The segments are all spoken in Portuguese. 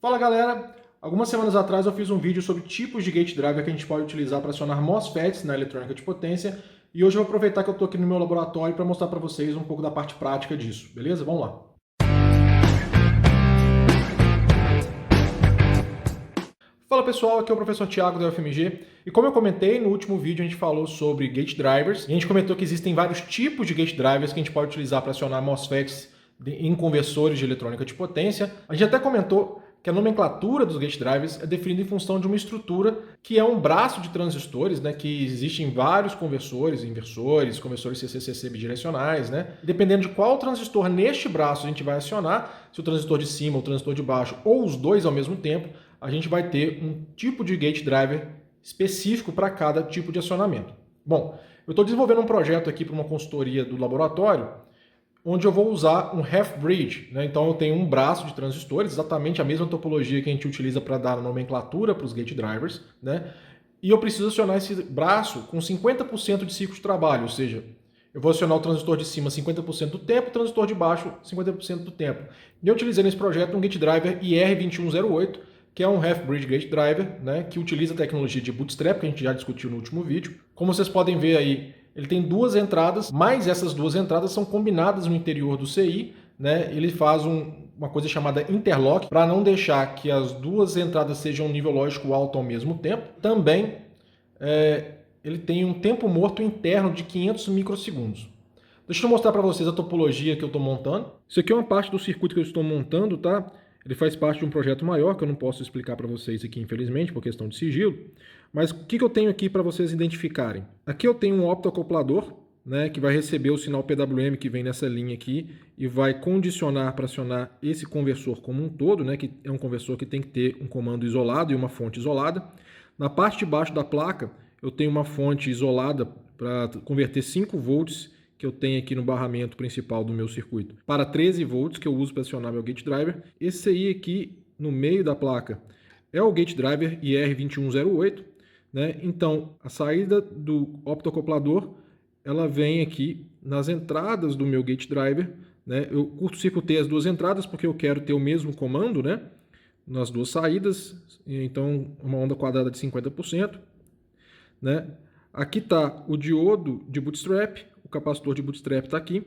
Fala galera, algumas semanas atrás eu fiz um vídeo sobre tipos de gate driver que a gente pode utilizar para acionar MOSFETs na eletrônica de potência e hoje eu vou aproveitar que eu estou aqui no meu laboratório para mostrar para vocês um pouco da parte prática disso, beleza? Vamos lá. Fala pessoal, aqui é o professor Thiago da UFMG e como eu comentei no último vídeo a gente falou sobre gate drivers e a gente comentou que existem vários tipos de gate drivers que a gente pode utilizar para acionar MOSFETs em conversores de eletrônica de potência. A gente até comentou que a nomenclatura dos gate drivers é definida em função de uma estrutura que é um braço de transistores, né, que existe em vários conversores, inversores, conversores CC/CC bidirecionais, né? Dependendo de qual transistor neste braço a gente vai acionar, se o transistor de cima ou o transistor de baixo ou os dois ao mesmo tempo, a gente vai ter um tipo de gate driver específico para cada tipo de acionamento. Bom, eu estou desenvolvendo um projeto aqui para uma consultoria do laboratório onde eu vou usar um half-bridge, né? Então eu tenho um braço de transistores, exatamente a mesma topologia que a gente utiliza para dar a nomenclatura para os gate drivers, né? E eu preciso acionar esse braço com 50% de ciclo de trabalho, ou seja, eu vou acionar o transistor de cima 50% do tempo, o transistor de baixo 50% do tempo. E eu utilizei nesse projeto um gate driver IR2108, que é um half-bridge gate driver, né? Que utiliza a tecnologia de bootstrap, que a gente já discutiu no último vídeo. Como vocês podem ver aí, ele tem duas entradas, mas essas duas entradas são combinadas no interior do CI, né? Ele faz uma coisa chamada interlock, para não deixar que as duas entradas sejam um nível lógico alto ao mesmo tempo. Também ele tem um tempo morto interno de 500 microsegundos. Deixa eu mostrar para vocês a topologia que eu estou montando. Isso aqui é uma parte do circuito que eu estou montando, tá? Ele faz parte de um projeto maior, que eu não posso explicar para vocês aqui, infelizmente, por questão de sigilo. Mas o que eu tenho aqui para vocês identificarem? Aqui eu tenho um optoacoplador, né, que vai receber o sinal PWM que vem nessa linha aqui e vai condicionar para acionar esse conversor como um todo, né, que é um conversor que tem que ter um comando isolado e uma fonte isolada. Na parte de baixo da placa, eu tenho uma fonte isolada para converter 5 volts que eu tenho aqui no barramento principal do meu circuito para 13 volts que eu uso para acionar meu gate driver. Esse aí aqui no meio da placa é o gate driver IR2108, né? Então a saída do optoacoplador ela vem aqui nas entradas do meu gate driver, né? Eu curto-circuitei as duas entradas porque eu quero ter o mesmo comando, né? Nas duas saídas, então uma onda quadrada de 50%, né? Aqui está o diodo de bootstrap, o capacitor de bootstrap está aqui,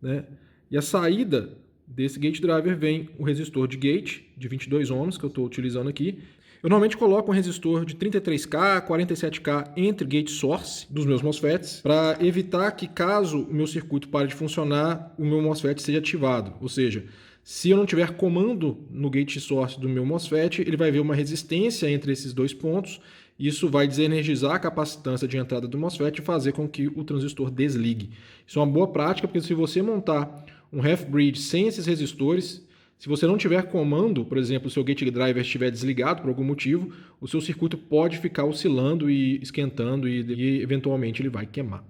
né? E a saída desse gate driver vem o resistor de gate de 22 ohms que eu estou utilizando aqui. Eu normalmente coloco um resistor de 33K, 47K entre gate source dos meus MOSFETs para evitar que, caso o meu circuito pare de funcionar, o meu MOSFET seja ativado. Ou seja, se eu não tiver comando no gate source do meu MOSFET, ele vai ver uma resistência entre esses dois pontos. Isso vai desenergizar a capacitância de entrada do MOSFET e fazer com que o transistor desligue. Isso é uma boa prática, porque se você montar um half-bridge sem esses resistores, se você não tiver comando, por exemplo, o seu gate driver estiver desligado por algum motivo, o seu circuito pode ficar oscilando e esquentando e eventualmente ele vai queimar.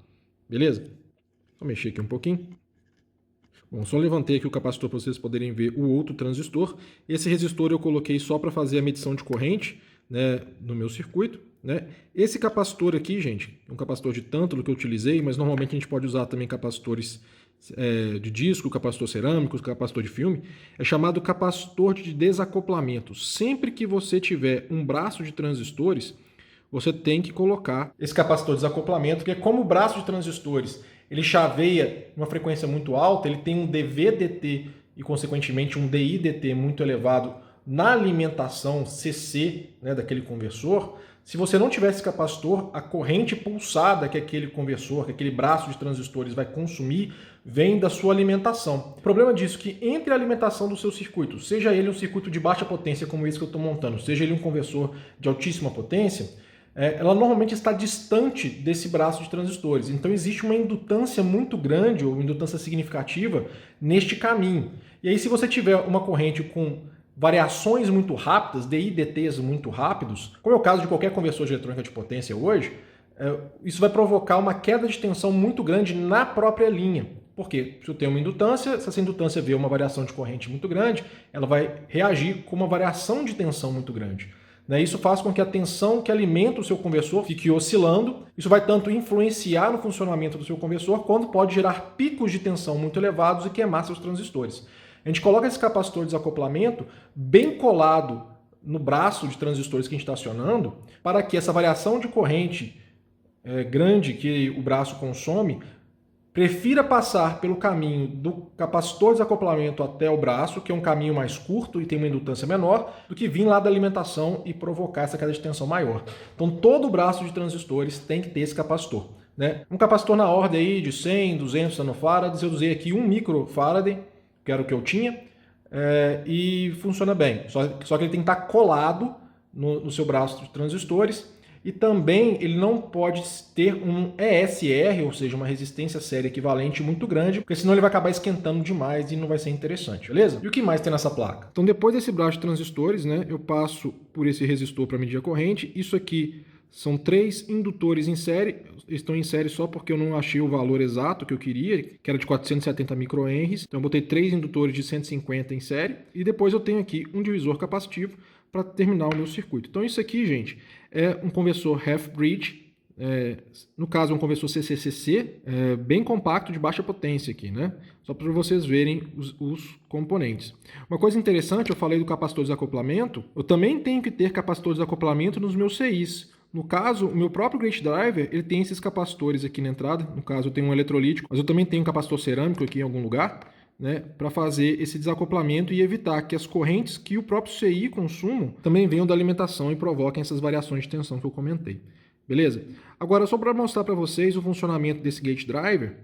Beleza? Vou mexer aqui um pouquinho. Bom, só levantei aqui o capacitor para vocês poderem ver o outro transistor. Esse resistor eu coloquei só para fazer a medição de corrente, né, no meu circuito, né? Esse capacitor aqui, gente, é um capacitor de tântalo que eu utilizei, mas normalmente a gente pode usar também capacitores de disco, capacitor cerâmico, capacitor de filme, é chamado capacitor de desacoplamento. Sempre que você tiver um braço de transistores, você tem que colocar esse capacitor de desacoplamento, porque como o braço de transistores ele chaveia uma frequência muito alta, ele tem um DV/dt e, consequentemente, um DI/dt muito elevado na alimentação CC, né, daquele conversor. Se você não tiver esse capacitor, a corrente pulsada que aquele conversor, que aquele braço de transistores vai consumir, vem da sua alimentação. O problema disso é que entre a alimentação do seu circuito, seja ele um circuito de baixa potência como esse que eu estou montando, seja ele um conversor de altíssima potência, ela normalmente está distante desse braço de transistores. Então existe uma indutância muito grande, ou indutância significativa, neste caminho. E aí se você tiver uma corrente com variações muito rápidas, DI/DTs muito rápidos, como é o caso de qualquer conversor de eletrônica de potência hoje, isso vai provocar uma queda de tensão muito grande na própria linha. Por quê? Se eu tenho uma indutância, se essa indutância vê uma variação de corrente muito grande, ela vai reagir com uma variação de tensão muito grande. Isso faz com que a tensão que alimenta o seu conversor fique oscilando. Isso vai tanto influenciar no funcionamento do seu conversor, quanto pode gerar picos de tensão muito elevados e queimar seus transistores. A gente coloca esse capacitor de desacoplamento bem colado no braço de transistores que a gente está acionando, para que essa variação de corrente grande que o braço consome prefira passar pelo caminho do capacitor de desacoplamento até o braço, que é um caminho mais curto e tem uma indutância menor, do que vir lá da alimentação e provocar essa queda de tensão maior. Então todo o braço de transistores tem que ter esse capacitor, né? Um capacitor na ordem aí de 100, 200 nanofarads, eu usei aqui 1 microfarad, que era o que eu tinha, e funciona bem. Só que ele tem que estar colado no seu braço de transistores. E também ele não pode ter um ESR, ou seja, uma resistência séria equivalente muito grande, porque senão ele vai acabar esquentando demais e não vai ser interessante, beleza? E o que mais tem nessa placa? Então depois desse braço de transistores, né, eu passo por esse resistor para medir a corrente. Isso aqui são 3 indutores em série, estão em série só porque eu não achei o valor exato que eu queria, que era de 470 microhenries. Então eu botei 3 indutores de 150 em série e depois eu tenho aqui um divisor capacitivo para terminar o meu circuito. Então isso aqui, gente, é um conversor half-bridge, no caso é um conversor CCCC, bem compacto, de baixa potência aqui, né? Só para vocês verem os componentes. Uma coisa interessante, eu falei do capacitor de desacoplamento, eu também tenho que ter capacitor de desacoplamento nos meus CIs. No caso, o meu próprio gate driver, ele tem esses capacitores aqui na entrada, no caso eu tenho um eletrolítico, mas eu também tenho um capacitor cerâmico aqui em algum lugar, né, para fazer esse desacoplamento e evitar que as correntes que o próprio CI consumam também venham da alimentação e provoquem essas variações de tensão que eu comentei. Beleza? Agora, só para mostrar para vocês o funcionamento desse gate driver,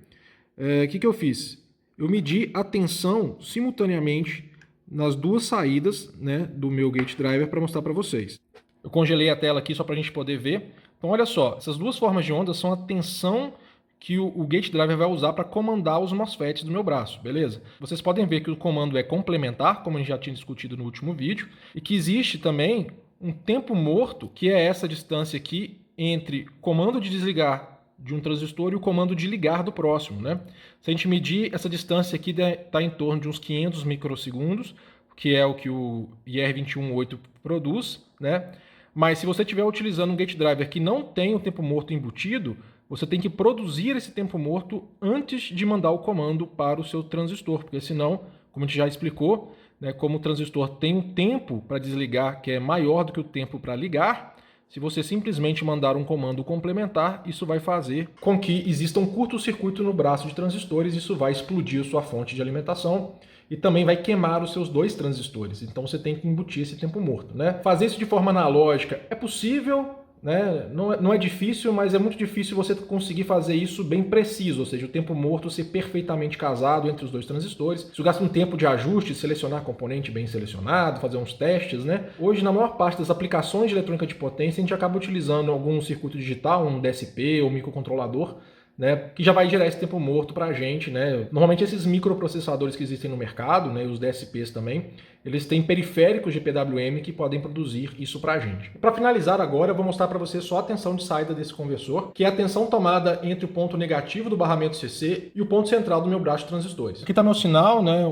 o que eu fiz? Eu medi a tensão simultaneamente nas duas saídas, né, do meu gate driver para mostrar para vocês. Eu congelei a tela aqui só para a gente poder ver. Então, olha só, essas duas formas de onda são a tensão que o gate driver vai usar para comandar os MOSFETs do meu braço, beleza? Vocês podem ver que o comando é complementar, como a gente já tinha discutido no último vídeo, e que existe também um tempo morto, que é essa distância aqui entre comando de desligar de um transistor e o comando de ligar do próximo, né? Se a gente medir, essa distância aqui está em torno de uns 500 microsegundos, que é o que o IR218 produz, né? Mas se você estiver utilizando um gate driver que não tem o tempo morto embutido, você tem que produzir esse tempo morto antes de mandar o comando para o seu transistor, porque senão, como a gente já explicou, né, como o transistor tem um tempo para desligar que é maior do que o tempo para ligar, se você simplesmente mandar um comando complementar, isso vai fazer com que exista um curto-circuito no braço de transistores, isso vai explodir a sua fonte de alimentação e também vai queimar os seus 2 transistores. Então você tem que embutir esse tempo morto, né? Fazer isso de forma analógica é possível, né? Não é difícil, mas é muito difícil você conseguir fazer isso bem preciso, ou seja, o tempo morto ser perfeitamente casado entre os 2 transistores. Isso gasta um tempo de ajuste, selecionar componente bem selecionado, fazer uns testes, né? Hoje, na maior parte das aplicações de eletrônica de potência, a gente acaba utilizando algum circuito digital, um DSP ou microcontrolador, né, que já vai gerar esse tempo morto para a gente, né? Normalmente esses microprocessadores que existem no mercado, né, os DSPs também, eles têm periféricos de PWM que podem produzir isso para a gente. Para finalizar agora, eu vou mostrar para você só a tensão de saída desse conversor, que é a tensão tomada entre o ponto negativo do barramento CC e o ponto central do meu braço de transistores. Aqui está meu sinal, né?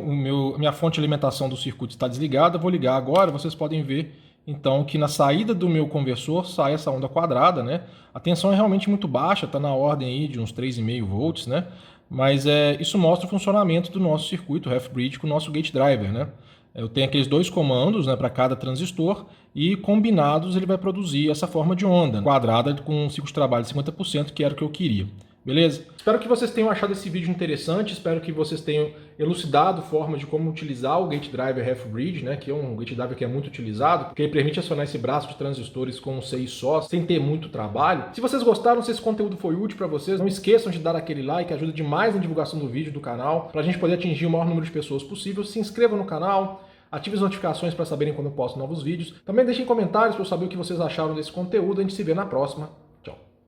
Minha fonte de alimentação do circuito está desligada, eu vou ligar agora, vocês podem ver então que na saída do meu conversor sai essa onda quadrada, né? A tensão é realmente muito baixa, está na ordem aí de uns 3,5 volts, né? Mas isso mostra o funcionamento do nosso circuito half-bridge com o nosso gate driver, né? Eu tenho aqueles 2 comandos, né, para cada transistor e combinados ele vai produzir essa forma de onda quadrada com um ciclo de trabalho de 50%, que era o que eu queria. Beleza? Espero que vocês tenham achado esse vídeo interessante, espero que vocês tenham elucidado formas de como utilizar o gate driver half-bridge, né, que é um gate driver que é muito utilizado, porque ele permite acionar esse braço de transistores com um CI só, sem ter muito trabalho. Se vocês gostaram, se esse conteúdo foi útil para vocês, não esqueçam de dar aquele like, ajuda demais na divulgação do vídeo do canal, para a gente poder atingir o maior número de pessoas possível. Se inscrevam no canal, ative as notificações para saberem quando eu posto novos vídeos. Também deixem comentários para eu saber o que vocês acharam desse conteúdo. A gente se vê na próxima.